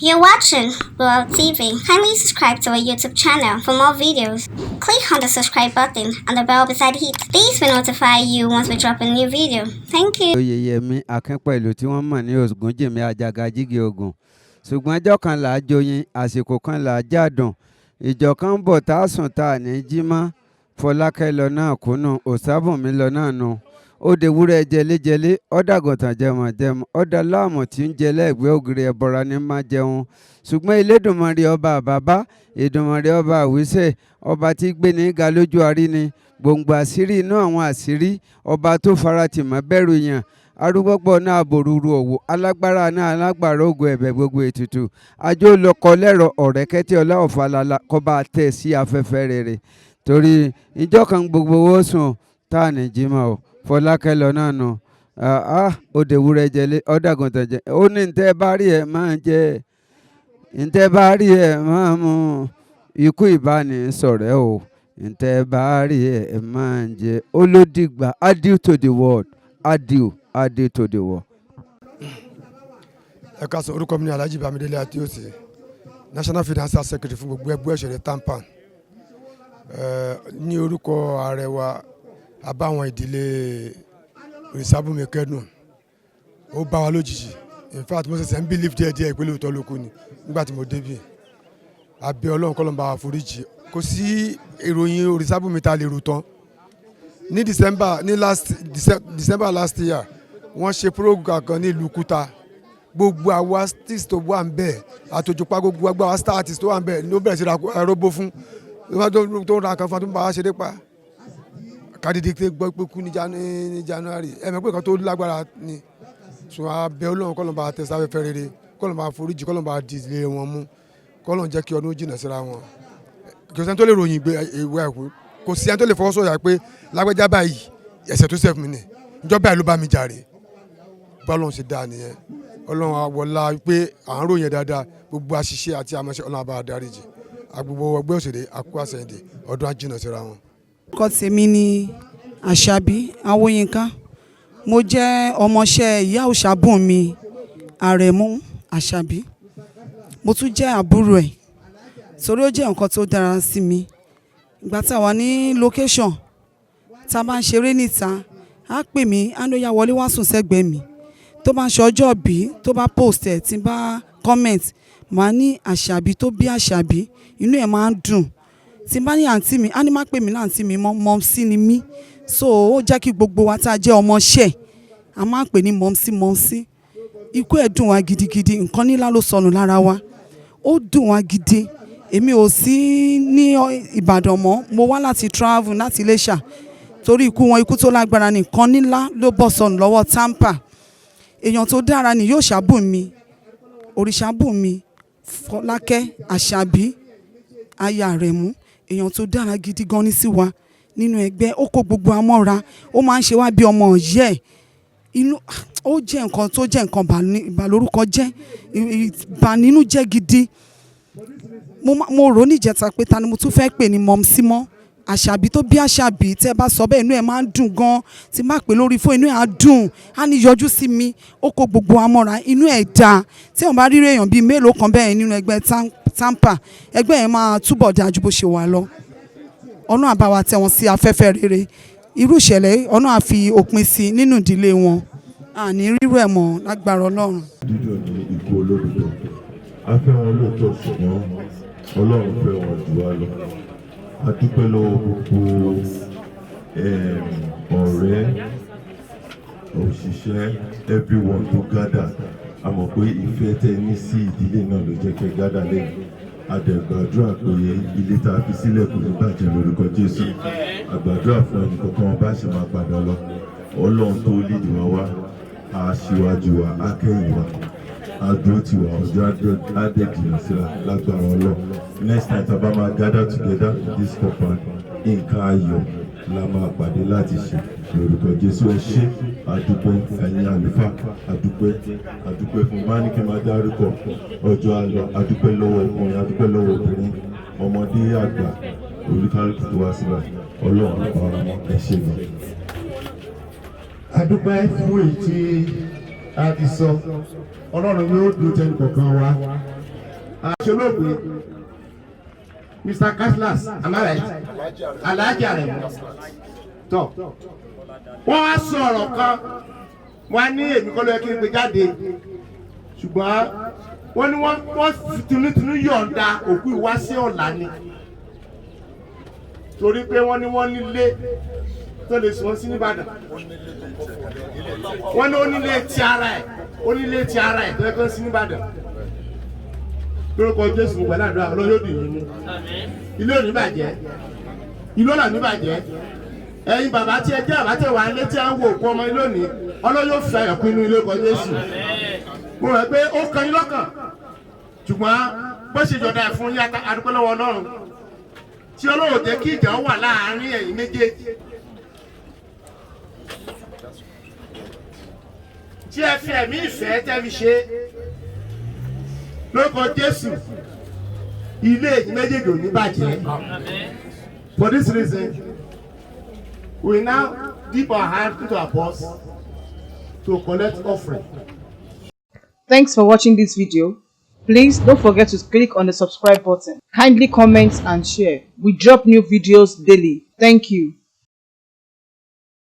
You're watching World TV. Kindly subscribe to our YouTube channel for more videos. Click on the subscribe button and the bell beside it. These will notify you once we drop a new video. Thank you. Oyèyẹmí Akínpẹ̀lú tí wọ́n mọ̀ ní Ògúnjìmí Àjàgàjìgì Ògùn ṣùgbọ́n ọjọ́ kan là á joyin àsìkò kan là á jádùn ìjọ kan ń bọ̀ tá a sùn tá a ní jí mọ́ Fọlákẹ́ lọ náà kùnú Òsábùnmí lọ náà nù ó de wúrẹ́ jẹlẹ́jẹlẹ́ ọ̀dàgọ̀tàn jẹmọ̀jẹmọ̀ ọ̀dà láàmù tí ń jẹ lẹ́gbẹ̀ẹ́ ògiri ẹ̀bọra ní má jẹun ṣùgbọ́n Elédùmarè ọba àbábá Èdùmàrè ọba àwísẹ̀ ọba tí gbé ní ga lójú arí ni gbòǹgbò àṣírí inú àwọn àṣírí ọba tó faratì mọ́ bẹ̀rù yàn arúgbọ́gbọ́ náà bòrúurú òwò alágbára náà alágbára ògùn ẹ̀bẹ̀ gbogbo ètùtù ajó lọkọ lẹ́rọ ọ̀rẹ́kẹ́tì ọlá ọ̀fàlàlà kọba tẹ̀ sí afẹ́fẹ́ rere torí ìjọ kan gbogbo owó sùn tá à ní jímọ̀ o Fọlákẹ́ lọ náà nù òde wúrẹ́ jẹlé ọ̀dàgùntàn jẹ ó ní ntẹ́ bá rí ẹ̀ máa jẹ ntẹ́ bá rí ẹ̀ máa mú ikú ìbánisọ̀rẹ́ o ntẹ́ bá rí ẹ̀ máa jẹ olódìgbà adieu to the world adieu to the world. ẹ ká sọ orúkọ mi ní Alhaji Bámidélé Àtíòsì National Financial Secretary fún gbogbo ẹgbẹ́ òṣèré TAMPAN ní orúkọ ààrẹ wa àbáwọn ìdílé Òrìṣàbùnmi kẹ́dùn ó bá wa lójijì in fact mo ṣẹ̀ṣẹ̀ ń believe díẹ̀díẹ̀ ìpínlẹ̀ òótọ́ ló kù ni nígbà tí mo débì abẹ́ Ọlọ́run kọ́ ló ń bá wa foríjì kò sí ìròyìn Òrìṣàbùnmi ta lè rò tán ní December last year wọ́n ṣe program kan ní ìlú Kúta gbogbo àwọn artist tó wà ń bẹ̀ àtòjúpa gbogbo àwọn star artist tó wà ń bẹ̀ ló bẹ̀rẹ̀ sí ra aróbó fún tó ń ra nǹkan fún wa tó ń bá wa ṣeré pa kádìdí gbọ́ pé kú ní January ẹ̀mẹ́ pé kan tó lágbára ni ṣùgbọ́n abẹ́ Ọlọ́run kọ́ ló ń bá tẹ̀ sáfẹ́fẹ́ rere kọ́ ló ń bá foríjì kọ́ ló ń bá di ilé wọn mú kọ́ ló ń jẹ́ kí ọdún jìnnà síra wọn kò sẹ́ni tó lè ròyìn ìwé ẹ̀kú kò sí ẹni tó lè fọwọ́ sọ̀yà pé lágbájá báyìí ẹ̀ṣẹ̀ tó ṣẹ̀ fún mi nì ìjọba ìlú bá mi jàre bọ́lọ́run ṣe dáa nìyẹn Ọlọ́run àwọlá pé à ń ròyìn dáadáa gbogbo àṣìṣe àti àmọ́ṣe Ọlọ́run àbá dáríjì agbègbè ẹgbẹ́ òṣèré àkó àṣẹyìndè ọdún àjìnà síra wọn. orúkọ tèmi ni Àṣàbí Awóyínká mo jẹ́ ọmọọṣẹ́ ìyá Òṣàbùnmi Àrẹ̀mú Àṣàbí mo tún jẹ́ àbúrò ẹ̀ torí ó jẹ́ nǹkan tó dára sí mi ìgbà tá a wà ní location tá a bá ń ṣeré níta á pè mí á ló yá wọlé wá sùn sẹ́gbẹ̀ẹ́ mi tó bá ń ṣe ọjọ́ bí tó bá post ẹ̀ tí bá comment màá ní Àṣàbí tó bí Àṣàbí inú ẹ̀ máa ń dùn tí bá ní àǹtí mi á ní má pè mí láǹtí mi mọ́mísí ni mí so ó jẹ́ kí gbogbo wa tá a jẹ́ ọmọọṣẹ́ a máa ń pè ní mọ́mísí ikú ẹ̀ dùn wá gidigidi nǹkan nílá ló sọnù lára wa ó dùn wá gidi èmi ò sí ní Ìbàdàn mọ́ mo wá láti travel láti Iléṣà torí ikú wọn ikú tó lágbára nìkan nílá ló bọ́ sọnù lọ́wọ́ Tampa èèyàn tó dára ni yóò Ṣàbùnmi Òrìṣàbùnmi Fọlákẹ́ Àṣàbí aya Àrẹ̀mú èèyàn tó dára gidi gan ní sí wa nínú ẹgbẹ́ ó kó gbogbo amọ́ra ó máa ń ṣe wá bí ọmọ ọ̀yẹ́ inú ó jẹ́ nǹkan tó jẹ́ nǹkan ìbàlórúkọ jẹ́ ìbànínú jẹ́ gidi mo rò níjẹta pé ta ni mo tún fẹ́ pè ní mọ́mísí mọ́ Àṣàbí tó bí Àṣàbí tẹ́ bá sọ bẹ́ẹ̀ inú ẹ̀ máa ń dùn gan tí má pè lórí fún inú ẹ̀ á dùn á ní yọjú sí mi ó kó gbogbo amọ́ra inú ẹ̀ dáa tí wọ́n bá rí èèyàn bíi mélòó kan bẹ́ẹ̀ nínú ẹgbẹ́ Tampa ẹgbẹ́ yẹn máa túbọ̀ dáa ju bó ṣe wà lọ ọ̀nà àbáwá tẹ̀ wọ́n sí afẹ́fẹ́ rere irú ìṣẹ̀lẹ̀ ọ̀nà àfi òpin sí nínú ìdílé wọn àní rírú ẹ̀ mọ́ lágbára Ọlọ́run. dídùn ní ikú olódodo a fẹ́ wọn lóòótọ́ ṣùgbọ́n Ọlọ́run fẹ́ wọn jù wá lọ a dúpẹ́ lọ́wọ́ gbogbo ọ̀rẹ́ òṣìṣẹ́ everyone tó gádà a mọ̀ pé ìfẹ́ tẹ́ ní sí ìdílé náà ló jẹ́ kẹ́ gádà lẹ́yìn àdẹ̀gbàdúrà pé ilé tá a fi sílẹ̀ kò ní bàjẹ́ lórúkọ Jésù àgbàdúrà fún ẹnì kankan bá ṣe máa padà lọ Ọlọ́run tó lídìí wá wá aṣíwájú wa akẹ́yìn wa adúró ti wà ọjọ́ adẹ́gìnà síra lágbára Ọlọ́run next time tá a bá máa gather together in this compound nǹkan ayọ̀ la máa pàdé láti ṣe lórúkọ Jésù ẹ ṣé àdúpẹ́ ẹ̀yin àlùfáà àdúpẹ́ fún máníkì máa dárúkọ ọjọ́ àlọ́ àdúpẹ́ lọ́wọ́ ọkùnrin àdúpẹ́ lọ́wọ́ obìnrin ọmọdé àgbà olúkálùkù tó wá síbà Ọlọ́run ọ̀rọ̀ ẹ ṣé lọ. àdúpẹ́ fún èyí tí a ti sọ Ọlọ́run yóò dùn tẹ́lẹ̀ kọ̀ọ̀kan wa Àṣolóògbé Mr. Cashlas, am I right? Alhaji Aremu. Tọ́. Wọ́n wá sọ̀rọ̀ kan, wọ́n ní èmi kọ́ ló yẹ kí n gbé jáde. Ṣùgbọ́n wọ́n ní wọ́n tinútinú yọ̀ǹda òkú ìwá sí ọ̀la ni. Torí pé wọ́n ní wọ́n nílé tó lè sùn sí Nìbàdàn. Wọ́n ní onílé ti ara ẹ̀ tó yẹ kó sí Nìbàdàn. Lórúkọ Jésù gbàdá àdúrà ọlọ́yọ́ dì yín mú. Ilé ò ní bàjẹ́, ìlú ọ̀là ní bàjẹ́. Ẹ̀yin bàbá tí ẹ jẹ́ àbá tẹ̀ wá ilé tí a ń wo òkú ọmọ ilé òní, ọlọ́yọ́ fi ayọ̀ kún inú ilé ọkọ̀ Jésù. Mo rẹ̀ pé ó kan yín lọ́kàn, ṣùgbọ́n bó ṣe jọ̀dá ẹ̀ fún yín adúpẹ́ lọ́wọ́ Ọlọ́run. Tí Ọlọ́run jẹ́ kí ìjà wà láàárín ẹ̀yin méjèèjì. Tí ẹ fi ẹ̀mí ìfẹ́ tẹ́ fi ṣe lórúkọ Jésù, ilé ẹ̀yin méjèèjì ò ní bàjẹ́. For this reason, we now dip our hand into our purse to collect offering. Thanks for watching this video. Please don't forget to click on the subscribe button. Kindly comment and share. We drop new videos daily. Thank you.